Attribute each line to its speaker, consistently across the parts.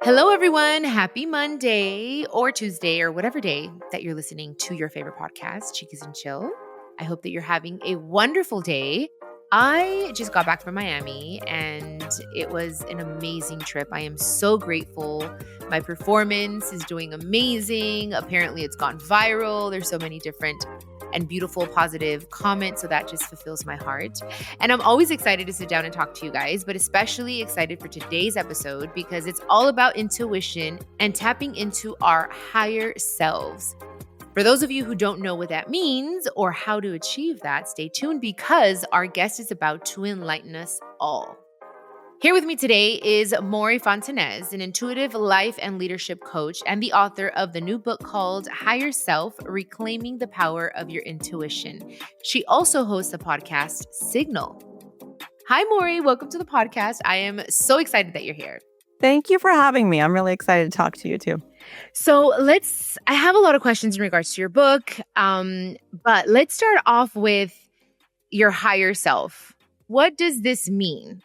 Speaker 1: Hello, everyone. Happy Monday or Tuesday or whatever day that you're listening to your favorite podcast, Chiquis and Chill. I hope that you're having a wonderful day. I just got back from Miami and it was an amazing trip. I am so grateful. My performance is doing amazing. Apparently, it's gone viral. There's so many different and beautiful, positive comments. So that just fulfills my heart. And I'm always excited to sit down and talk to you guys, but especially excited for today's episode because it's all about intuition and tapping into our higher selves. For those of you who don't know what that means or how to achieve that, stay tuned because our guest is about to enlighten us all. Here with me today is Mory Fontanez, an intuitive life and leadership coach and the author of the new book called Higher Self: Reclaiming the Power of Your Intuition. She also hosts the podcast Signal. Hi, Mory. Welcome to the podcast. I am so excited that you're here.
Speaker 2: Thank you for having me. I'm really excited to talk to you too.
Speaker 1: So I have a lot of questions in regards to your book, but let's start off with your higher self. What does this mean?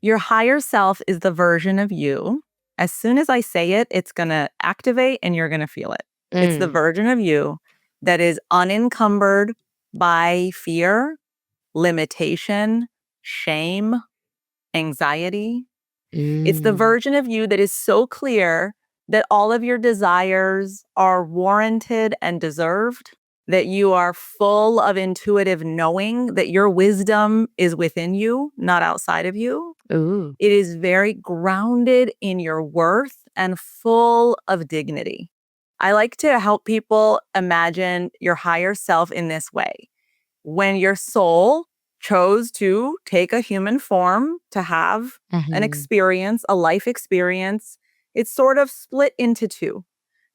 Speaker 2: Your higher self is the version of you. As soon as I say it, it's going to activate and you're going to feel it. It's the version of you that is unencumbered by fear, limitation, shame, anxiety. It's the version of you that is so clear that all of your desires are warranted and deserved, that you are full of intuitive knowing, that your wisdom is within you, not outside of you.
Speaker 1: Ooh.
Speaker 2: It is very grounded in your worth and full of dignity. I like to help people imagine your higher self in this way. When your soul chose to take a human form to have an experience, a life experience, it's sort of split into two.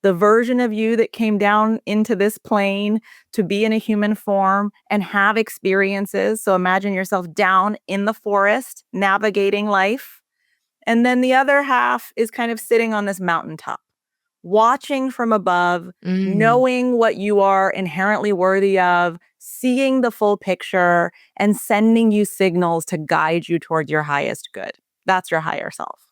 Speaker 2: The version of you that came down into this plane to be in a human form and have experiences. So imagine yourself down in the forest, navigating life. And then the other half is kind of sitting on this mountaintop, watching from above, knowing what you are inherently worthy of, seeing the full picture, and sending you signals to guide you toward your highest good. That's your higher self.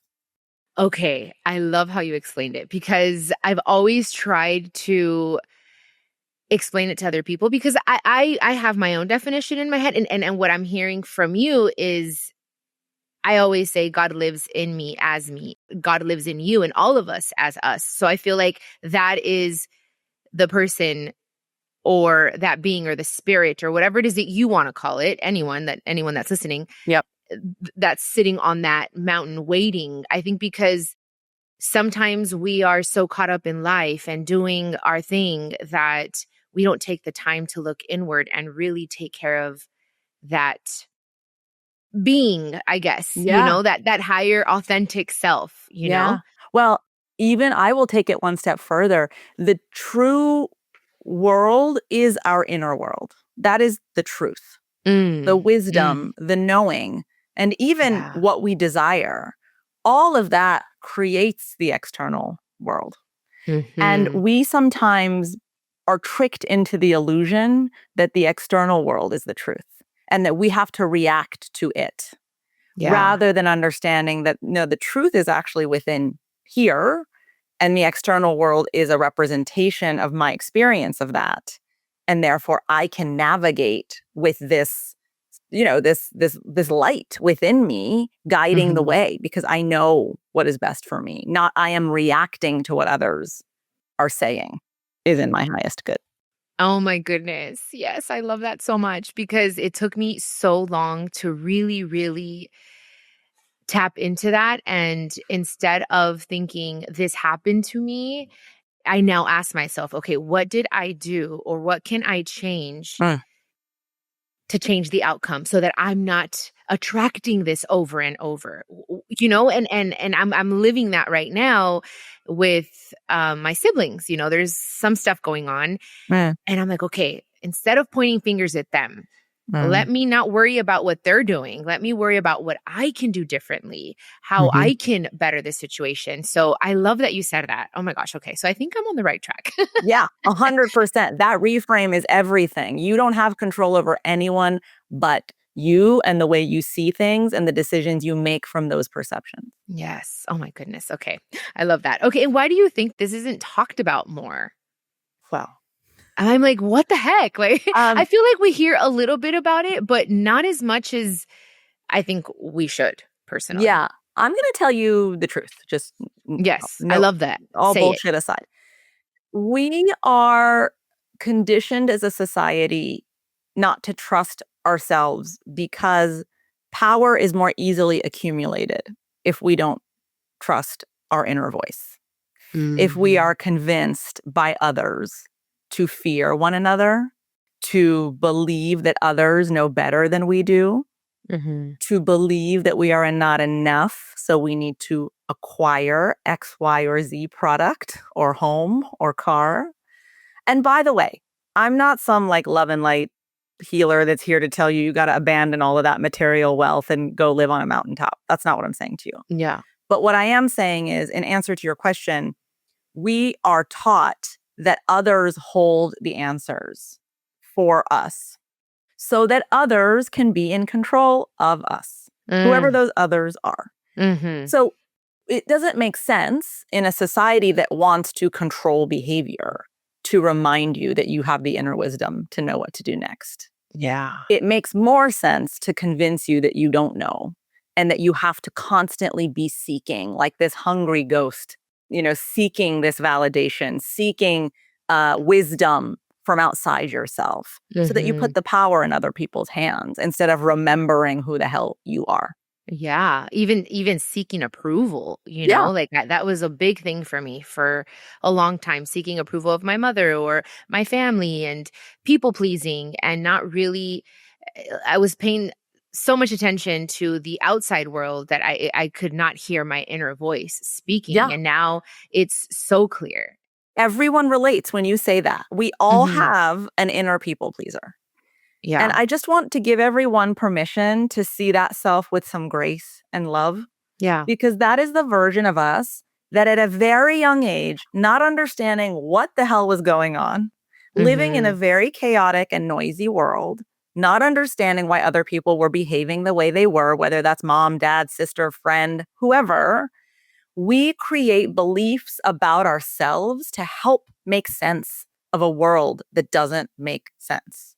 Speaker 1: Okay, I love how you explained it because I've always tried to explain it to other people because I have my own definition in my head. And what I'm hearing from you is I always say God lives in me as me. God lives in you and all of us as us. So I feel like that is the person or that being or the spirit or whatever it is that you want to call it, anyone that's listening.
Speaker 2: Yep.
Speaker 1: That's sitting on that mountain waiting. I think because sometimes we are so caught up in life and doing our thing that we don't take the time to look inward and really take care of that being, I guess, that higher authentic self, you know?
Speaker 2: Well, even I will take it one step further. The true world is our inner world. That is the truth, the wisdom, the knowing. And even what we desire, all of that creates the external world. And we sometimes are tricked into the illusion that the external world is the truth and that we have to react to it rather than understanding that, no, the truth is actually within here and the external world is a representation of my experience of that. And therefore, I can navigate with this this light within me guiding the way because I know what is best for me. Not I am reacting to what others are saying is in my highest good.
Speaker 1: Oh my goodness. Yes, I love that so much because it took me so long to really, really tap into that. And instead of thinking this happened to me, I now ask myself, okay, what did I do or what can I change to change the outcome so that I'm not attracting this over and over, and I'm living that right now with my siblings. There's some stuff going on and I'm like, okay, instead of pointing fingers at them, let me not worry about what they're doing. Let me worry about what I can do differently, how I can better the situation. So I love that you said that. Oh my gosh. Okay. So I think I'm on the right track.
Speaker 2: Yeah, 100%. That reframe is everything. You don't have control over anyone but you and the way you see things and the decisions you make from those perceptions.
Speaker 1: Yes. Oh my goodness. Okay. I love that. Okay. And why do you think this isn't talked about more?
Speaker 2: Well,
Speaker 1: And I'm like, what the heck? Like, I
Speaker 2: um,
Speaker 1: feel like we hear a little bit about it, but not as much as I think we should personally.
Speaker 2: yeah, I'm going to tell you the truth. Just
Speaker 1: Yes. I
Speaker 2: no,
Speaker 1: love that.
Speaker 2: all
Speaker 1: Say it.
Speaker 2: bullshit aside. We are conditioned as a society not to trust ourselves because power is more easily accumulated if we don't trust our inner voice. If we
Speaker 1: Mhm.
Speaker 2: are convinced by others to fear one another, to believe that others know better than we do,
Speaker 1: Mhm.
Speaker 2: to believe that we are not enough, so we need to acquire X, Y, or Z product or home or car. And by the way, I'm not some like love and light healer that's here to tell you got to abandon all of that material wealth and go live on a mountaintop. That's not what I'm saying to you.
Speaker 1: Yeah.
Speaker 2: But what I am saying is, in answer to your question, we are taught that others hold the answers for us so that others can be in control of us, whoever
Speaker 1: Mm.
Speaker 2: those others are.
Speaker 1: Mhm.
Speaker 2: So it doesn't make sense in a society that wants to control behavior to remind you that you have the inner wisdom to know what to do next.
Speaker 1: Yeah.
Speaker 2: It makes more sense to convince you that you don't know and that you have to constantly be seeking, like this hungry ghost, seeking this validation, seeking wisdom from outside yourself so that you put
Speaker 1: Mhm.
Speaker 2: the power in other people's hands instead of remembering who the hell you are.
Speaker 1: Yeah, even seeking approval,
Speaker 2: Yeah.
Speaker 1: like that was a big thing for me for a long time, seeking approval of my mother or my family and people pleasing and not really I was paying so much attention to the outside world that I could not hear my inner voice speaking,
Speaker 2: Yeah.
Speaker 1: and now it's so clear.
Speaker 2: Everyone relates when you say that. We all
Speaker 1: Mhm.
Speaker 2: have an inner people pleaser. And
Speaker 1: Yeah.
Speaker 2: I just want to give everyone permission to see that self with some grace and love,
Speaker 1: Yeah.
Speaker 2: because that is the version of us that at a very young age, not understanding what the hell was going on, living in a
Speaker 1: Mhm.
Speaker 2: very chaotic and noisy world, not understanding why other people were behaving the way they were, whether that's mom, dad, sister, friend, whoever, we create beliefs about ourselves to help make sense of a world that doesn't make sense.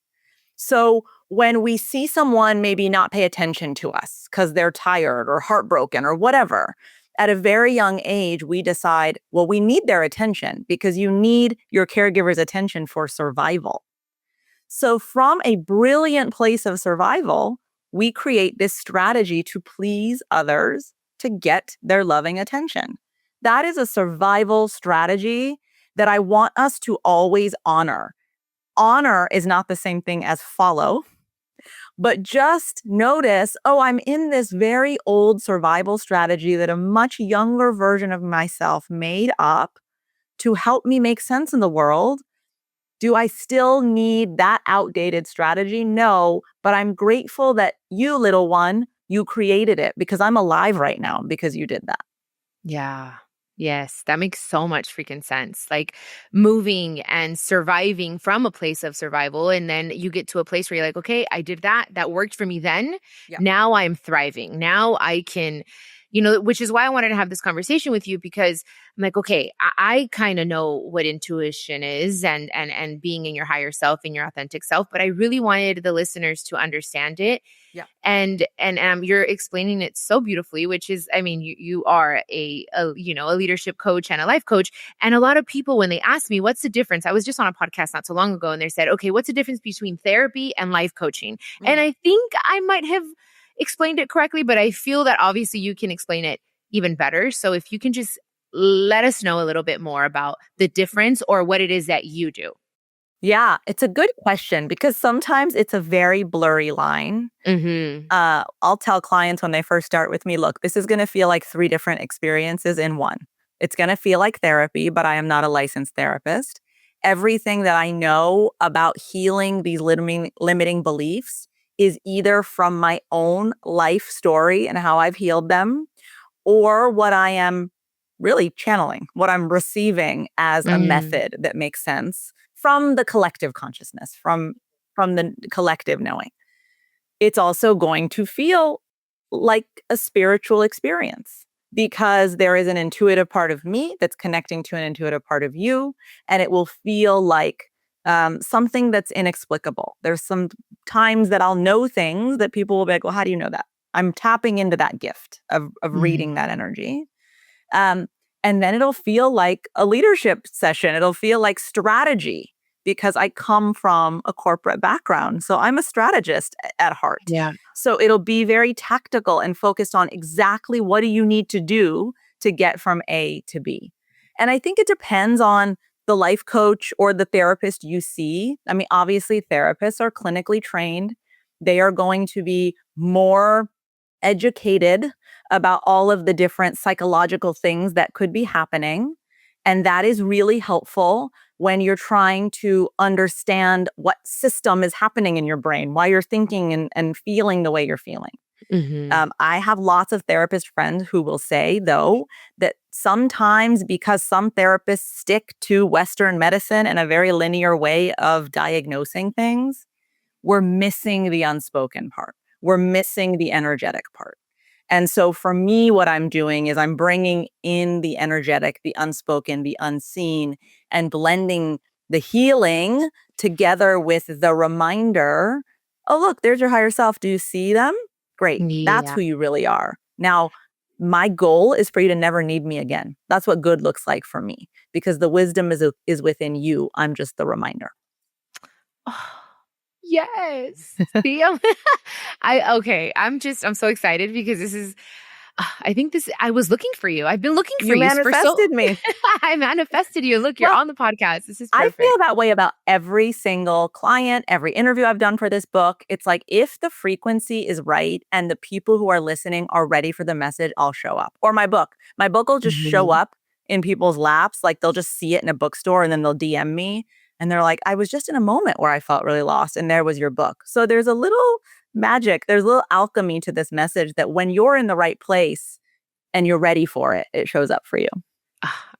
Speaker 2: So when we see someone maybe not pay attention to us because they're tired or heartbroken or whatever, at a very young age, we decide, well, we need their attention because you need your caregiver's attention for survival. So, from a brilliant place of survival, we create this strategy to please others to get their loving attention. That is a survival strategy that I want us to always honor. Honor is not the same thing as follow, but just notice, oh, I'm in this very old survival strategy that a much younger version of myself made up to help me make sense in the world. Do I still need that outdated strategy? No, but I'm grateful that you, little one, you created it because I'm alive right now because you did that.
Speaker 1: Yeah. Yes, that makes so much freaking sense. Like moving and surviving from a place of survival. And then you get to a place where you're like, okay, I did that. That worked for me then.
Speaker 2: Yeah.
Speaker 1: Now I'm thriving. Now I can, which is why I wanted to have this conversation with you because I'm like, okay, I kind of know what intuition is and being in your higher self and your authentic self, but I really wanted the listeners to understand it
Speaker 2: Yeah.
Speaker 1: and you're explaining it so beautifully, which is, I mean, you are a leadership coach and a life coach. And a lot of people, when they ask me what's the difference, I was just on a podcast not so long ago and they said, okay, what's the difference between therapy and life coaching? And
Speaker 2: Mm.
Speaker 1: I think I might have explained it correctly, but I feel that obviously you can explain it even better. So if you can just let us know a little bit more about the difference or what it is that you do.
Speaker 2: Yeah, it's a good question because sometimes it's a very blurry line.
Speaker 1: Mm-hmm.
Speaker 2: I'll tell clients when they first start with me, look, this is going to feel like three different experiences in one. It's going to feel like therapy, but I am not a licensed therapist. Everything that I know about healing these limiting beliefs is either from my own life story and how I've healed them, or what I am really channeling, what I'm receiving as a
Speaker 1: Mm.
Speaker 2: method that makes sense from the collective consciousness, from the collective knowing. It's also going to feel like a spiritual experience. because there is an intuitive part of me that's connecting to an intuitive part of you, and it will feel like something that's inexplicable. There's some times that I'll know things that people will be like, well, how do you know that? I'm tapping into that gift of reading that energy. And then it'll feel like a leadership session. It'll feel like strategy because I come from a corporate background. So I'm a strategist at heart.
Speaker 1: Yeah.
Speaker 2: So it'll be very tactical and focused on exactly what do you need to do to get from A to B. And I think it depends on the life coach or the therapist you see. I mean, obviously, therapists are clinically trained. They are going to be more educated about all of the different psychological things that could be happening. And that is really helpful when you're trying to understand what system is happening in your brain, why you're thinking and feeling the way you're feeling. I have lots of therapist friends who will say, though, that sometimes because some therapists stick to Western medicine and a very linear way of diagnosing things, we're missing the unspoken part. We're missing the energetic part. And so for me, what I'm doing is I'm bringing in the energetic, the unspoken, the unseen, and blending the healing together with the reminder, oh, look, there's your higher self. Do you see them? Great. That's who you really are. Now, my goal is for you to never need me again. That's what good looks like for me, because the wisdom is within you. I'm just the reminder.
Speaker 1: Yes. See, I'm so excited because this is, I was looking for you. I've been looking for you.
Speaker 2: You manifested me.
Speaker 1: I manifested you. Look, you're on the podcast. This is perfect.
Speaker 2: I feel that way about every single client, every interview I've done for this book. It's like, if the frequency is right and the people who are listening are ready for the message, I'll show up. Or my book will just show up in people's laps. Like, they'll just see it in a bookstore and then they'll DM me. And they're like, I was just in a moment where I felt really lost, and there was your book. So there's a little magic, there's a little alchemy to this message that when you're in the right place and you're ready for it, it shows up for you.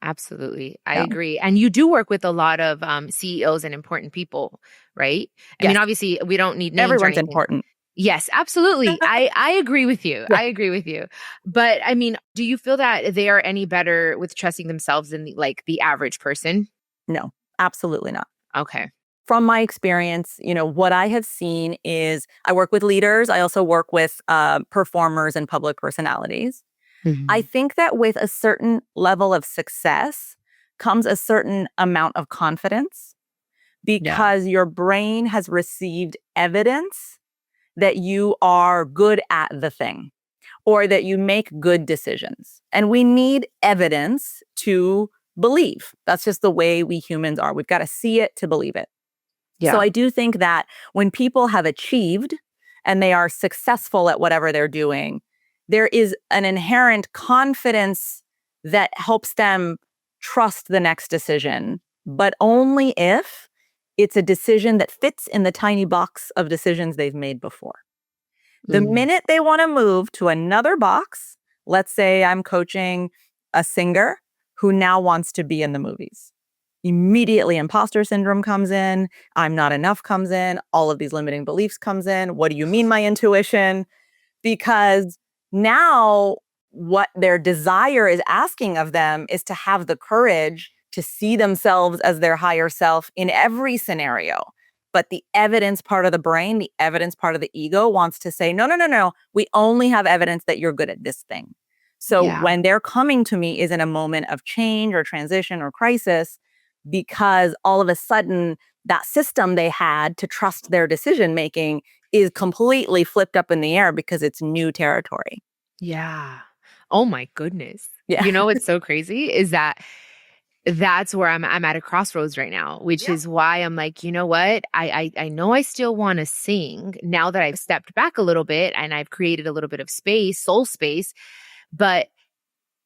Speaker 1: Absolutely. I agree. And you do work with a lot of CEOs and important people, right? I mean, obviously, we don't need names.
Speaker 2: Everyone's important.
Speaker 1: Yes, absolutely. I agree with you. Yeah. I agree with you. But I mean, do you feel that they are any better with trusting themselves than the average person?
Speaker 2: No. Absolutely not.
Speaker 1: Okay.
Speaker 2: From my experience, what I have seen is I work with leaders. I also work with performers and public personalities. I think that with a certain level of success comes a certain amount of confidence, because your brain has received evidence that you are good at the thing or that you make good decisions. And we need evidence to believe. That's just the way we humans are. We've got to see it to believe it. Yeah. So I do think that when people have achieved and they are successful at whatever they're doing, there is an inherent confidence that helps them trust the next decision, but only if it's a decision that fits in the tiny box of decisions they've made before. The minute they want to move to another box, let's say I'm coaching a singer who now wants to be in the movies. Immediately imposter syndrome comes in, I'm not enough comes in, all of these limiting beliefs comes in. What do you mean, my intuition? Because now what their desire is asking of them is to have the courage to see themselves as their higher self in every scenario. But the evidence part of the brain, the evidence part of the ego wants to say, no. We only have evidence that you're good at this thing. So when they're coming to me is in a moment of change or transition or crisis, because all of a sudden that system they had to trust their decision making is completely flipped up in the air because it's new territory.
Speaker 1: Yeah. Oh my goodness.
Speaker 2: Yeah.
Speaker 1: You know what's so crazy is that's where I'm at a crossroads right now, which is why I'm like, you know what? I know I still want to sing now that I've stepped back a little bit and I've created a little bit of space, soul space. But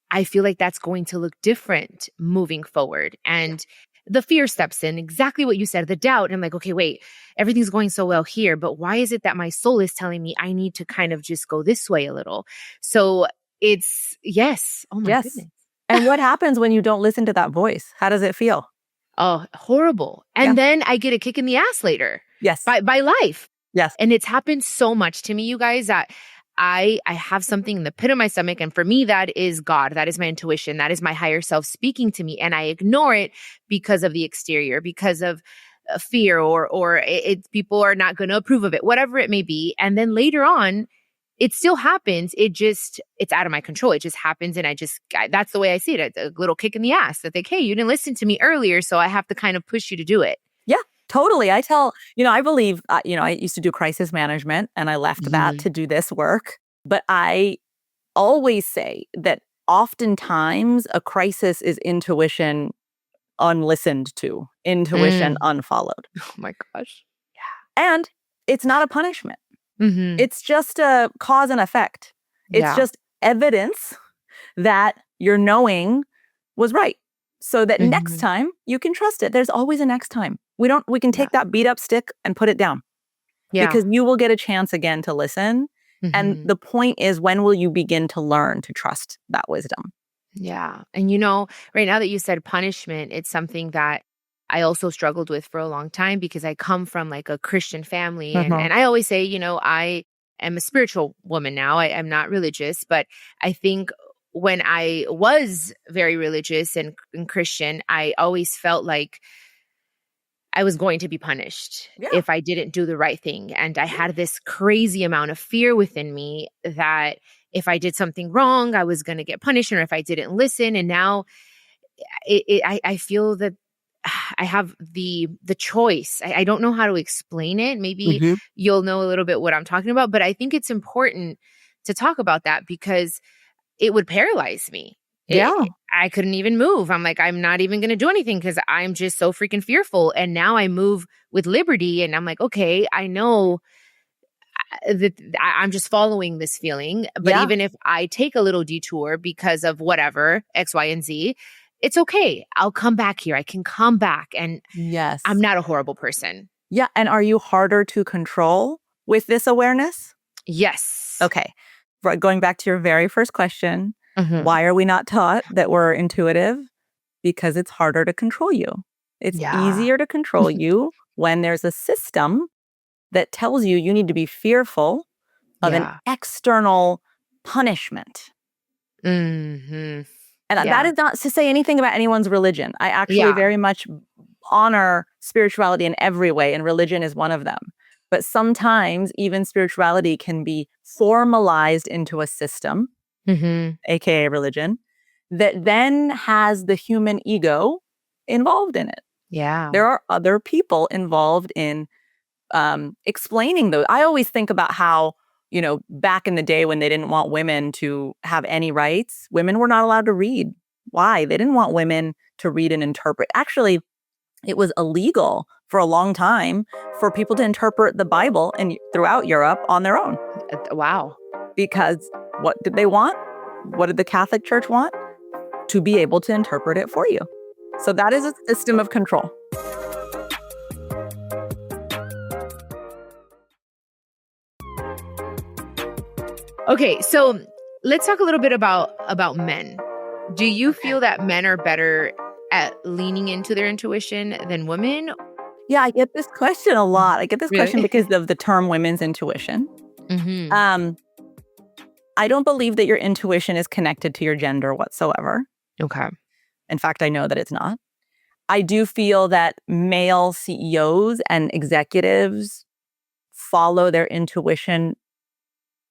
Speaker 1: I feel like that's going to look different moving forward. And the fear steps in, exactly what you said, the doubt. And I'm like, okay, wait, everything's going so well here, but why is it that my soul is telling me I need to kind of just go this way a little? So it's, yes. Oh my goodness.
Speaker 2: And what happens when you don't listen to that voice? How does it feel?
Speaker 1: Oh, horrible. And then I get a kick in the ass later.
Speaker 2: Yes.
Speaker 1: By life.
Speaker 2: Yes.
Speaker 1: And it's happened so much to me, you guys, that I have something in the pit of my stomach. And for me, that is God. That is my intuition. That is my higher self speaking to me. And I ignore it because of the exterior, because of fear, or people are not going to approve of it, whatever it may be. And then later on, it still happens. It's out of my control. It just happens. And that's the way I see it. It's a little kick in the ass that you didn't listen to me earlier. So I have to kind of push you to do it.
Speaker 2: Yeah, totally. I believe, I used to do crisis management and I left that to do this work. But I always say that oftentimes a crisis is intuition unlistened to, intuition unfollowed.
Speaker 1: Oh my gosh.
Speaker 2: Yeah. And it's not a punishment. It's just a cause and effect. It's just evidence that your knowing was right. So that next time you can trust it. There's always a next time. We can take that beat up stick and put it down. Yeah. Because you will get a chance again to listen. And the point is, when will you begin to learn to trust that wisdom?
Speaker 1: Yeah. And right now that you said punishment, it's something that I also struggled with for a long time because I come from like a Christian family. And I always say, I am a spiritual woman now. I am not religious, but I think when I was very religious and Christian, I always felt like I was going to be punished if I didn't do the right thing. And I had this crazy amount of fear within me that if I did something wrong, I was going to get punished, or if I didn't listen. And now I feel that I have the choice. I don't know how to explain it. Maybe you'll know a little bit what I'm talking about, but I think it's important to talk about that because it would paralyze me. I couldn't even move. I'm like, I'm not even going to do anything because I'm just so freaking fearful. And now I move with liberty and I'm like, okay, I know that I'm just following this feeling. But even if I take a little detour because of whatever, X, Y, and Z, it's okay. I'll come back here. I can come back. And I'm not a horrible person.
Speaker 2: Yeah. And are you harder to control with this awareness?
Speaker 1: Yes.
Speaker 2: Okay. Going back to your very first question, why are we not taught that we're intuitive? Because it's harder to control you. It's easier to control you when there's a system that tells you need to be fearful of an external punishment. And that is not to say anything about anyone's religion. I actually very much honor spirituality in every way, and religion is one of them. But sometimes even spirituality can be formalized into a system, aka religion, that then has the human ego involved in it.
Speaker 1: Yeah.
Speaker 2: There are other people involved in explaining those. I always think about how, back in the day when they didn't want women to have any rights, women were not allowed to read. Why? They didn't want women to read and interpret. Actually, it was illegal for a long time for people to interpret the Bible throughout Europe on their own.
Speaker 1: Wow.
Speaker 2: Because what did they want? What did the Catholic Church want? To be able to interpret it for you. So that is a system of control.
Speaker 1: Okay, so let's talk a little bit about men. Do you feel that men are better at leaning into their intuition than women?
Speaker 2: Yeah, I get this question a lot. I get this question because of the term women's intuition. I don't believe that your intuition is connected to your gender whatsoever.
Speaker 1: Okay.
Speaker 2: In fact, I know that it's not. I do feel that male CEOs and executives follow their intuition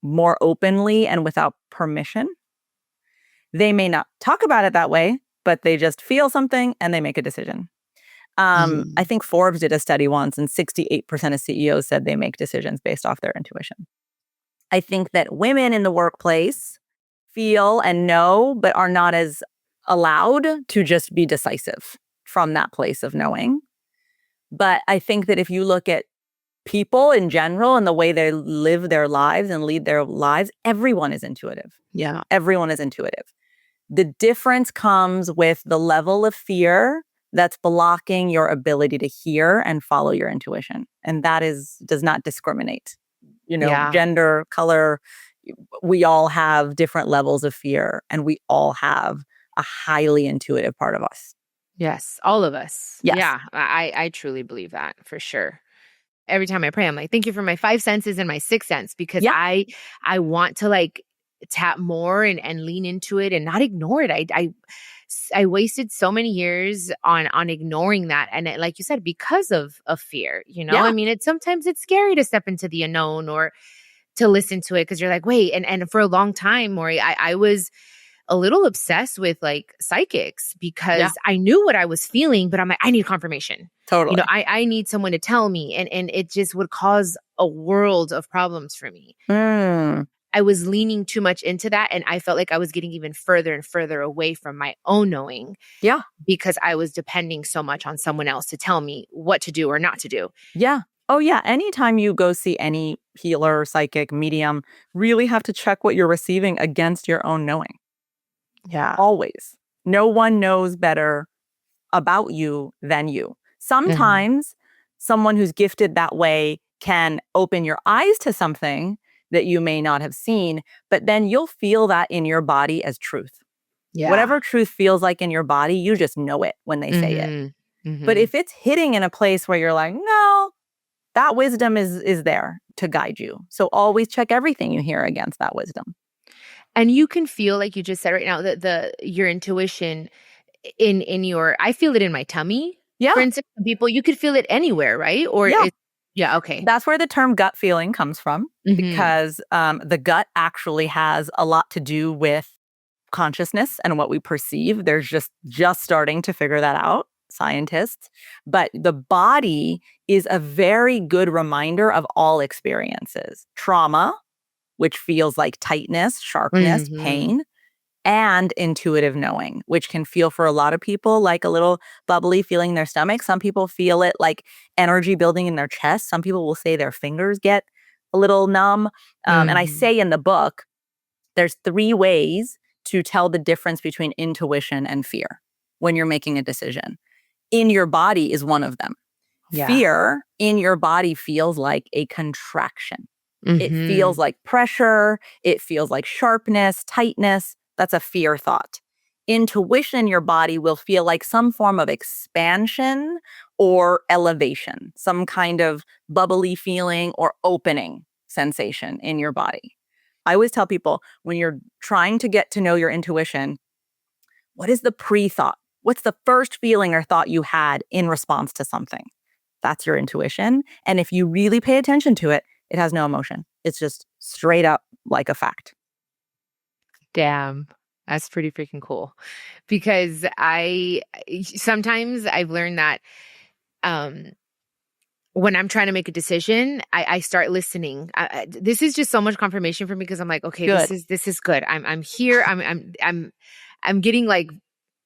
Speaker 2: more openly and without permission. They may not talk about it that way, but they just feel something and they make a decision. I think Forbes did a study once and 68% of CEOs said they make decisions based off their intuition. I think that women in the workplace feel and know, but are not as allowed to just be decisive from that place of knowing. But I think that if you look at people in general and the way they live their lives and lead their lives, everyone is intuitive.
Speaker 1: Yeah.
Speaker 2: Everyone is intuitive. The difference comes with the level of fear that's blocking your ability to hear and follow your intuition. And that does not discriminate. Gender, color, we all have different levels of fear, and we all have a highly intuitive part of us.
Speaker 1: Yes, all of us.
Speaker 2: Yes.
Speaker 1: Yeah, I truly believe that for sure. every time I pray, I'm like, thank you for my 5 senses and my 6th sense, because
Speaker 2: Yeah.
Speaker 1: I want to like tap more and lean into it and not ignore it. I wasted so many years on ignoring that. And like you said, because of fear,
Speaker 2: Yeah.
Speaker 1: I mean, sometimes it's scary to step into the unknown or to listen to it, because you're like, wait, and for a long time, Mory, I was a little obsessed with like psychics, because I knew what I was feeling, but I'm like, I need confirmation.
Speaker 2: Totally.
Speaker 1: I need someone to tell me. And it just would cause a world of problems for me. I was leaning too much into that, and I felt like I was getting even further and further away from my own knowing.
Speaker 2: Yeah.
Speaker 1: Because I was depending so much on someone else to tell me what to do or not to do.
Speaker 2: Yeah. Oh, yeah. Anytime you go see any healer, psychic, medium, really have to check what you're receiving against your own knowing.
Speaker 1: Yeah.
Speaker 2: Always. No one knows better about you than you. Sometimes someone who's gifted that way can open your eyes to something that you may not have seen, but then you'll feel that in your body as truth.
Speaker 1: Yeah.
Speaker 2: Whatever truth feels like in your body, you just know it when they say it. But if it's hitting in a place where you're like, no, that wisdom is there to guide you. So always check everything you hear against that wisdom.
Speaker 1: And you can feel, like you just said right now, that your intuition in your, I feel it in my tummy.
Speaker 2: Yeah.
Speaker 1: For instance, people, you could feel it anywhere, right? Or
Speaker 2: yeah,
Speaker 1: okay.
Speaker 2: That's where the term gut feeling comes from, because the gut actually has a lot to do with consciousness and what we perceive. There's just starting to figure that out, scientists. But the body is a very good reminder of all experiences. Trauma, which feels like tightness, sharpness, pain, and intuitive knowing, which can feel for a lot of people like a little bubbly feeling in their stomach. Some people feel it like energy building in their chest. Some people will say their fingers get a little numb. And I say in the book, there's 3 ways to tell the difference between intuition and fear when you're making a decision. In your body is one of them. Yeah. Fear in your body feels like a contraction. It feels like pressure. It feels like sharpness, tightness. That's a fear thought. Intuition in your body will feel like some form of expansion or elevation, some kind of bubbly feeling or opening sensation in your body. I always tell people, when you're trying to get to know your intuition, what is the pre-thought? What's the first feeling or thought you had in response to something? That's your intuition. And if you really pay attention to it, it has no emotion. It's just straight up like a fact.
Speaker 1: Damn. That's pretty freaking cool. Because sometimes I've learned that when I'm trying to make a decision, I start listening. This is just so much confirmation for me, because I'm like, okay,
Speaker 2: Good.
Speaker 1: this is good. I'm here. I'm getting like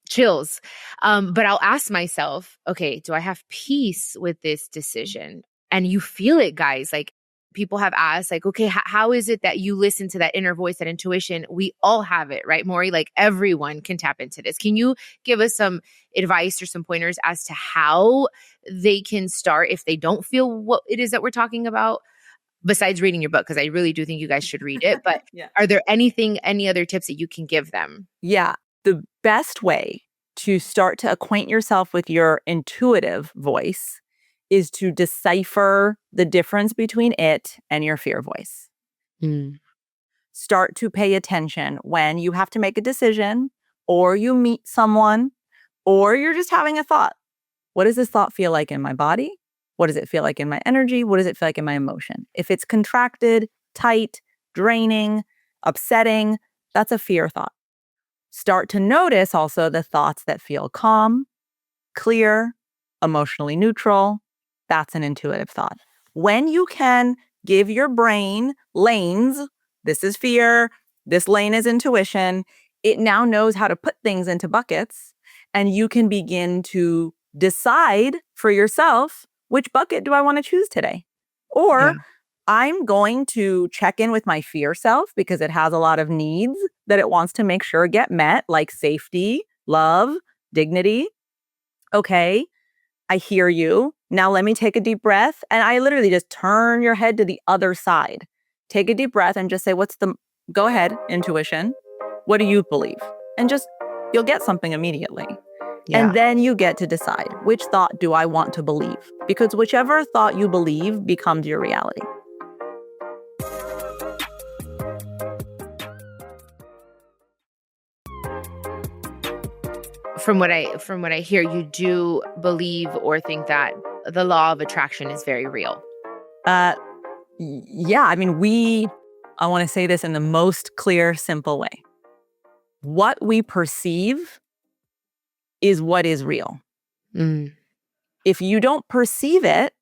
Speaker 1: chills. But I'll ask myself, okay, do I have peace with this decision? And you feel it, guys. Like, people have asked, like, okay, how is it that you listen to that inner voice, that intuition? We all have it, right, Mory? Like, everyone can tap into this. Can you give us some advice or some pointers as to how they can start if they don't feel what it is that we're talking about, besides reading your book? Because I really do think you guys should read it. But Are there any other tips that you can give them?
Speaker 2: Yeah. The best way to start to acquaint yourself with your intuitive voice is to decipher the difference between it and your fear voice. Start to pay attention when you have to make a decision, or you meet someone, or you're just having a thought. What does this thought feel like in my body? What does it feel like in my energy? What does it feel like in my emotion? If it's contracted, tight, draining, upsetting, that's a fear thought. Start to notice also the thoughts that feel calm, clear, emotionally neutral. That's an intuitive thought. When you can give your brain lanes, this is fear, this lane is intuition, it now knows how to put things into buckets, and you can begin to decide for yourself, which bucket do I want to choose today? Or I'm going to check in with my fear self, because it has a lot of needs that it wants to make sure get met, like safety, love, dignity. Okay, I hear you. Now let me take a deep breath. And I literally just turn your head to the other side. Take a deep breath and just say, go ahead, intuition. What do you believe? And just, you'll get something immediately.
Speaker 1: Yeah.
Speaker 2: And then you get to decide, which thought do I want to believe? Because whichever thought you believe becomes your reality.
Speaker 1: From what I hear, you do believe or think that the law of attraction is very real.
Speaker 2: Yeah, I mean, I want to say this in the most clear, simple way. What we perceive is what is real. If you don't perceive it,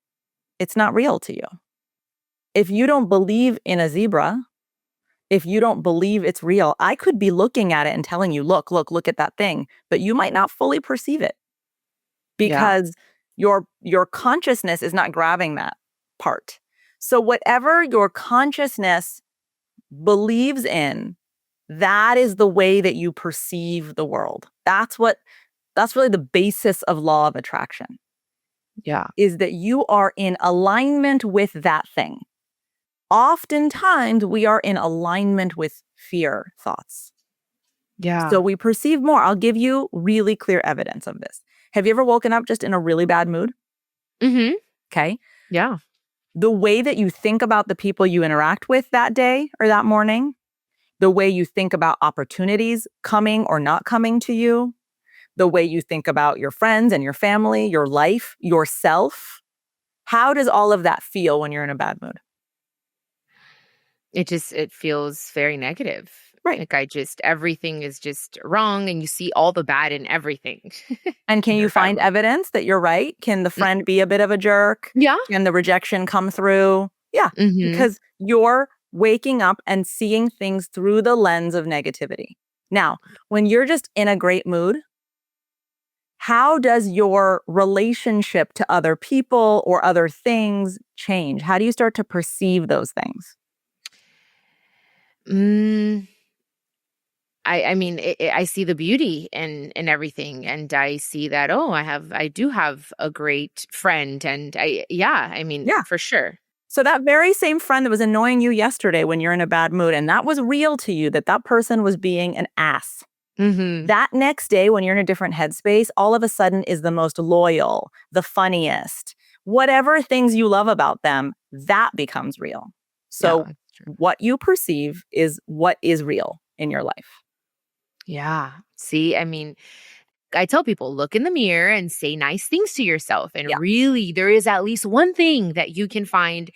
Speaker 2: it's not real to you. If you don't believe in a zebra, if you don't believe it's real, I could be looking at it and telling you, look at that thing, but you might not fully perceive it because your consciousness is not grabbing that part. So whatever your consciousness believes in, that is the way that you perceive the world. That's really the basis of law of attraction.
Speaker 1: Yeah.
Speaker 2: Is that you are in alignment with that thing. Oftentimes, we are in alignment with fear thoughts.
Speaker 1: Yeah.
Speaker 2: So we perceive more. I'll give you really clear evidence of this. Have you ever woken up just in a really bad mood?
Speaker 1: Mm-hmm.
Speaker 2: Okay.
Speaker 1: Yeah.
Speaker 2: The way that you think about the people you interact with that day or that morning, the way you think about opportunities coming or not coming to you, the way you think about your friends and your family, your life, yourself. How does all of that feel when you're in a bad mood?
Speaker 1: It feels very negative.
Speaker 2: Right.
Speaker 1: Like everything is just wrong and you see all the bad in everything.
Speaker 2: And can you find evidence that you're right? Can the friend be a bit of a jerk?
Speaker 1: Yeah.
Speaker 2: Can the rejection come through? Yeah.
Speaker 1: Mm-hmm.
Speaker 2: Because you're waking up and seeing things through the lens of negativity. Now, when you're just in a great mood, how does your relationship to other people or other things change? How do you start to perceive those things?
Speaker 1: I mean, I see the beauty in everything, and I see that, I do have a great friend, and for sure.
Speaker 2: So that very same friend that was annoying you yesterday when you're in a bad mood, and that was real to you, that person was being an ass.
Speaker 1: Mm-hmm.
Speaker 2: That next day when you're in a different headspace, all of a sudden is the most loyal, the funniest, whatever things you love about them, that becomes real. So what you perceive is what is real in your life.
Speaker 1: Yeah. See, I mean, I tell people, look in the mirror and say nice things to yourself. And really, there is at least one thing that you can find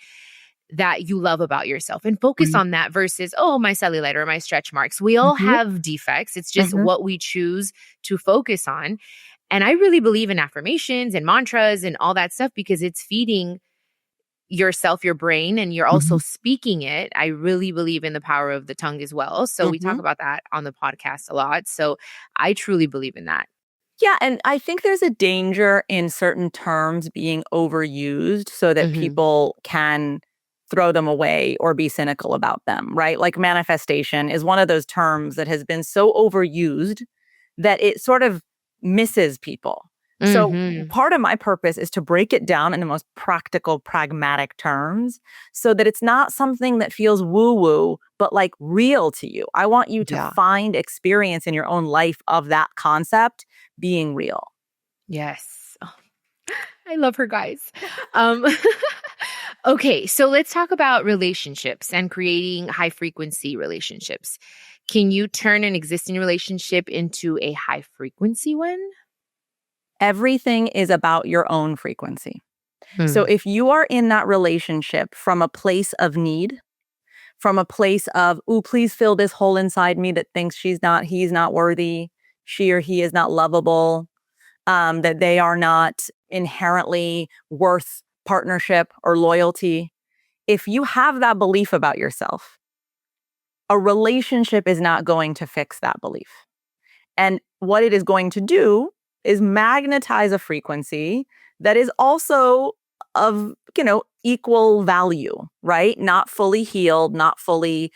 Speaker 1: that you love about yourself and focus on that versus, my cellulite or my stretch marks. We all have defects. It's just what we choose to focus on. And I really believe in affirmations and mantras and all that stuff because it's feeding yourself, your brain, and you're also speaking it. I really believe in the power of the tongue as well. So we talk about that on the podcast a lot. So I truly believe in that.
Speaker 2: Yeah, and I think there's a danger in certain terms being overused so that people can throw them away or be cynical about them, right? Like manifestation is one of those terms that has been so overused that it sort of misses people. So part of my purpose is to break it down in the most practical, pragmatic terms so that it's not something that feels woo-woo, but like real to you. I want you to find experience in your own life of that concept being real.
Speaker 1: Yes. Oh, I love her, guys. Okay, so let's talk about relationships and creating high frequency relationships. Can you turn an existing relationship into a high frequency one?
Speaker 2: Everything is about your own frequency. So if you are in that relationship from a place of need, from a place of, please fill this hole inside me that thinks he's not worthy, she or he is not lovable, that they are not inherently worth partnership or loyalty. If you have that belief about yourself, a relationship is not going to fix that belief. And what it is going to do is magnetize a frequency that is also of, equal value, right? Not fully healed, not fully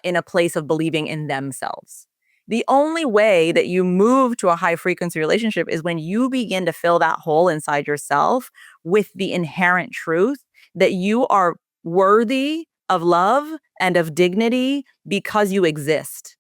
Speaker 2: in a place of believing in themselves. The only way that you move to a high frequency relationship is when you begin to fill that hole inside yourself with the inherent truth that you are worthy of love and of dignity because you exist,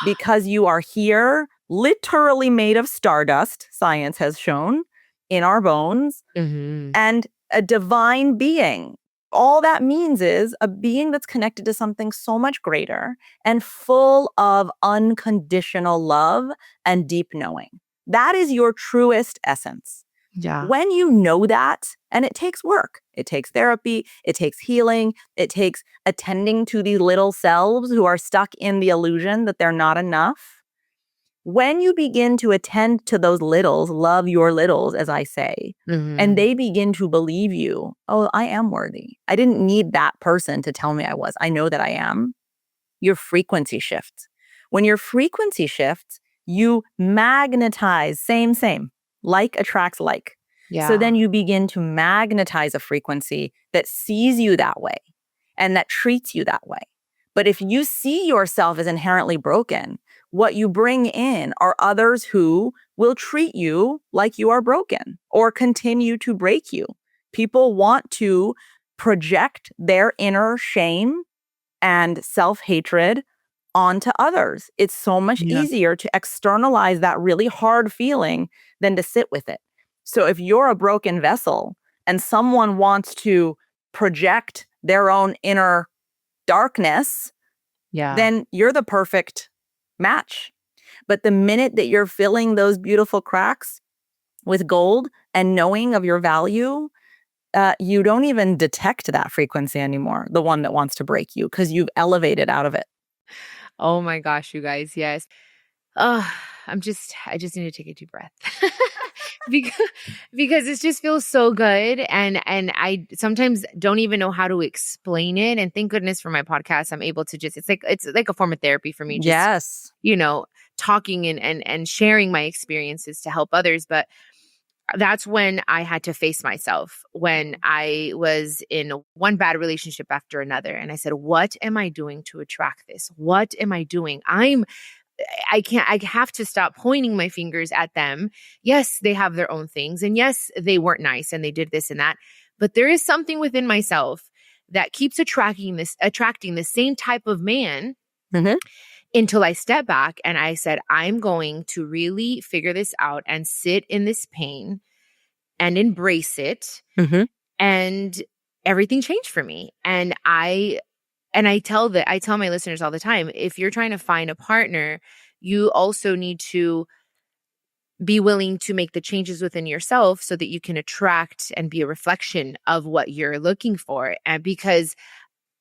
Speaker 2: because you are here literally made of stardust, science has shown, in our bones, and a divine being. All that means is a being that's connected to something so much greater and full of unconditional love and deep knowing. That is your truest essence.
Speaker 1: Yeah.
Speaker 2: When you know that, and it takes work, it takes therapy, it takes healing, it takes attending to these little selves who are stuck in the illusion that they're not enough. When you begin to attend to those littles, love your littles, as I say, and they begin to believe you, oh, I am worthy. I didn't need that person to tell me I was. I know that I am. Your frequency shifts. When your frequency shifts, you magnetize, same, like attracts like.
Speaker 1: Yeah.
Speaker 2: So then you begin to magnetize a frequency that sees you that way and that treats you that way. But if you see yourself as inherently broken, what you bring in are others who will treat you like you are broken or continue to break you. People want to project their inner shame and self-hatred onto others. It's so much easier to externalize that really hard feeling than to sit with it. So if you're a broken vessel and someone wants to project their own inner darkness, then you're the perfect match. But the minute that you're filling those beautiful cracks with gold and knowing of your value, you don't even detect that frequency anymore, the one that wants to break you, because you've elevated out of it.
Speaker 1: Oh my gosh, you guys, yes. I just need to take a deep breath. because it just feels so good, and I sometimes don't even know how to explain it. And thank goodness for my podcast, I'm able to just it's like a form of therapy for me. Just, talking and sharing my experiences to help others. But that's when I had to face myself, when I was in one bad relationship after another, and I said, "What am I doing to attract this? What am I doing? I have to stop pointing my fingers at them. Yes, they have their own things. And yes, they weren't nice and they did this and that. But there is something within myself that keeps attracting the same type of man until I step back and I said, I'm going to really figure this out and sit in this pain and embrace it. And everything changed for me. And I tell my listeners all the time, if you're trying to find a partner, you also need to be willing to make the changes within yourself so that you can attract and be a reflection of what you're looking for. And because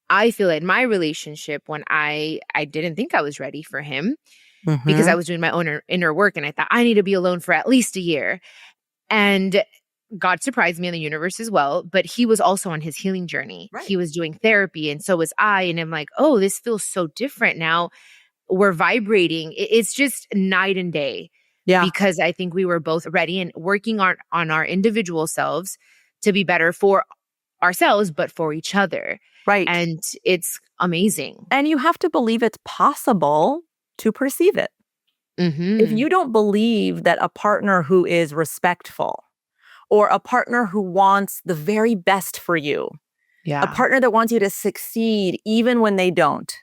Speaker 1: I feel in my relationship, when I didn't think I was ready for him because I was doing my own inner work, and I thought I need to be alone for at least a year. And God surprised me in the universe as well, but he was also on his healing journey. Right. He was doing therapy, and so was I. And I'm like, oh, this feels so different now. We're vibrating. It's just night and day. Yeah. Because I think we were both ready and working on our individual selves to be better for ourselves, but for each other. Right. And it's amazing.
Speaker 2: And you have to believe it's possible to perceive it. If you don't believe that a partner who is respectful, or a partner who wants the very best for you, a partner that wants you to succeed even when they don't,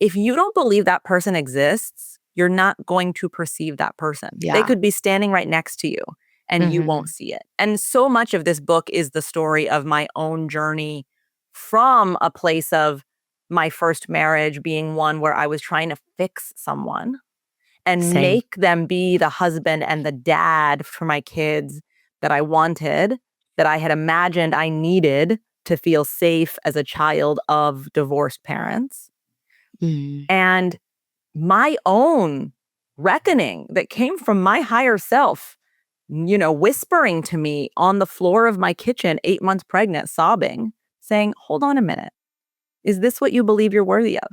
Speaker 2: if you don't believe that person exists, you're not going to perceive that person. They could be standing right next to you and you won't see it. And so much of this book is the story of my own journey from a place of my first marriage being one where I was trying to fix someone and make them be the husband and the dad for my kids that I wanted, that I had imagined I needed to feel safe as a child of divorced parents. And my own reckoning that came from my higher self, whispering to me on the floor of my kitchen, 8 months pregnant, sobbing, saying, hold on a minute. Is this what you believe you're worthy of?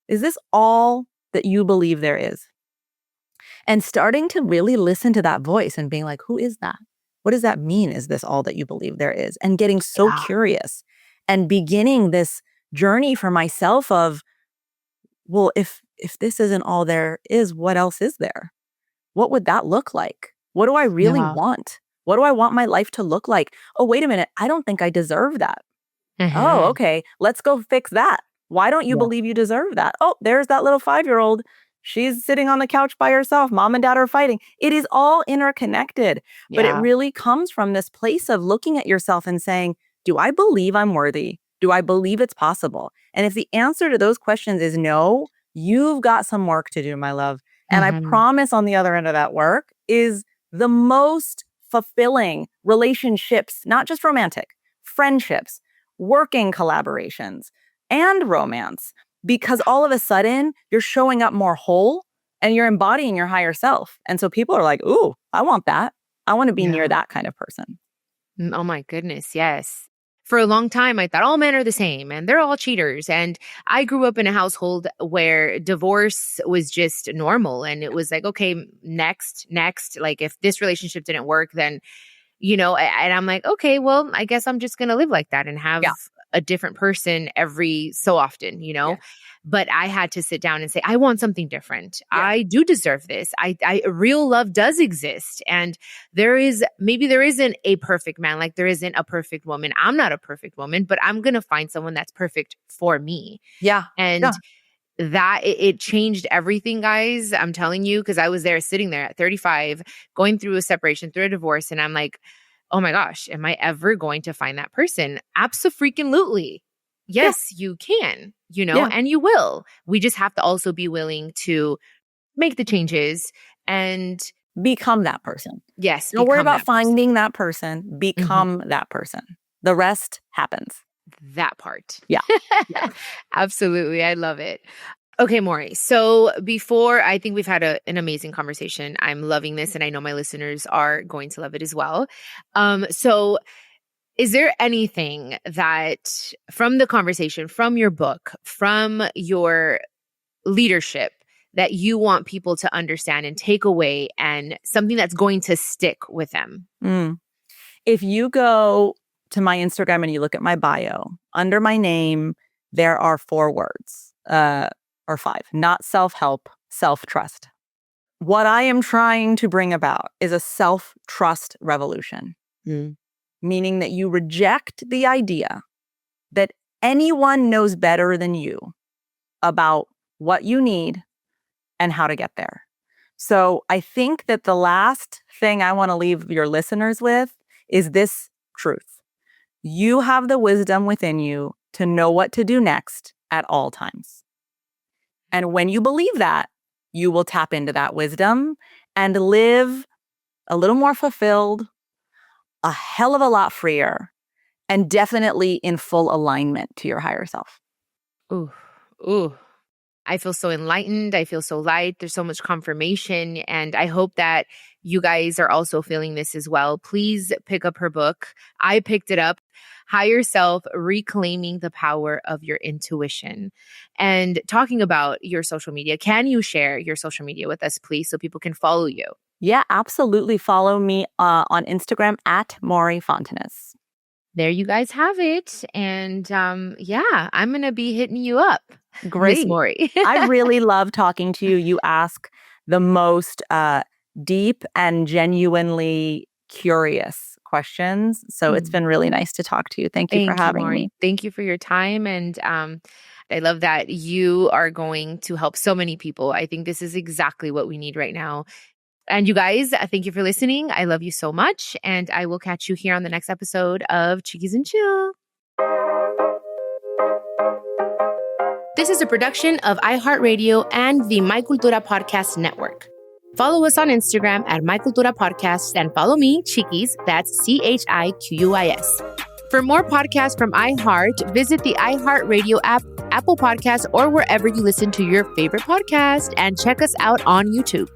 Speaker 2: Is this all that you believe there is? And starting to really listen to that voice and being like, who is that? What does that mean? Is this all that you believe there is? And getting so curious and beginning this journey for myself of, well, if this isn't all there is, what else is there? What would that look like? What do I really want? What do I want my life to look like? Oh, wait a minute. I don't think I deserve that. Oh, okay. Let's go fix that. Why don't you believe you deserve that? Oh, there's that little 5-year-old She's sitting on the couch by herself. Mom and dad are fighting. It is all interconnected.
Speaker 1: Yeah.
Speaker 2: But it really comes from this place of looking at yourself and saying, do I believe I'm worthy? Do I believe it's possible? And if the answer to those questions is no, you've got some work to do, my love. And I promise on the other end of that work is the most fulfilling relationships, not just romantic, friendships, working collaborations, and romance. Because all of a sudden, you're showing up more whole and you're embodying your higher self. And so people are like, ooh, I want that. I want to be near that kind of person.
Speaker 1: Oh my goodness, yes. For a long time, I thought all men are the same and they're all cheaters. And I grew up in a household where divorce was just normal. And it was like, okay, next. Like if this relationship didn't work, then, and I'm like, okay, well, I guess I'm just going to live like that and have a different person every so often, But I had to sit down and say, I want something different. Yeah. I do deserve this. Real love does exist. And there isn't a perfect man. Like there isn't a perfect woman. I'm not a perfect woman, but I'm going to find someone that's perfect for me.
Speaker 2: Yeah.
Speaker 1: And that it changed everything, guys. I'm telling you, because I was there sitting there at 35, going through a separation, through a divorce. And I'm like, oh my gosh, am I ever going to find that person? Abso-freaking-lutely. Yes, you can, and you will. We just have to also be willing to make the changes and
Speaker 2: become that person.
Speaker 1: Yes.
Speaker 2: Don't worry about finding that person. Become that person. The rest happens.
Speaker 1: That part.
Speaker 2: Yeah.
Speaker 1: Absolutely. I love it. Okay, Mory. So before, I think we've had an amazing conversation. I'm loving this, and I know my listeners are going to love it as well. So is there anything that from the conversation, from your book, from your leadership that you want people to understand and take away and something that's going to stick with them?
Speaker 2: If you go to my Instagram and you look at my bio, under my name, there are 4 words. Or 5, not self-help, self-trust. What I am trying to bring about is a self-trust revolution, meaning that you reject the idea that anyone knows better than you about what you need and how to get there. So I think that the last thing I want to leave your listeners with is this truth. You have the wisdom within you to know what to do next at all times. And when you believe that, you will tap into that wisdom and live a little more fulfilled, a hell of a lot freer, and definitely in full alignment to your higher self.
Speaker 1: Ooh. I feel so enlightened. I feel so light. There's so much confirmation. And I hope that you guys are also feeling this as well. Please pick up her book. I picked it up. Higher Self, Reclaiming the Power of Your Intuition. And talking about your social media, can you share your social media with us, please, so people can follow you?
Speaker 2: Yeah, absolutely. Follow me on Instagram at Mory Fontanez.
Speaker 1: There you guys have it. And I'm going to be hitting you up.
Speaker 2: Great.
Speaker 1: Miss Mory.
Speaker 2: I really love talking to you. You ask the most deep and genuinely curious questions. So it's been really nice to talk to you. Thank you for having me.
Speaker 1: Thank you for your time. And I love that you are going to help so many people. I think this is exactly what we need right now. And you guys, thank you for listening. I love you so much. And I will catch you here on the next episode of Chiquis and Chill. This is a production of iHeartRadio and the My Cultura Podcast Network. Follow us on Instagram at My Cultura Podcast and follow me, Chiquis, that's CHIQUIS. For more podcasts from iHeart, visit the iHeartRadio app, Apple Podcasts, or wherever you listen to your favorite podcast, and check us out on YouTube.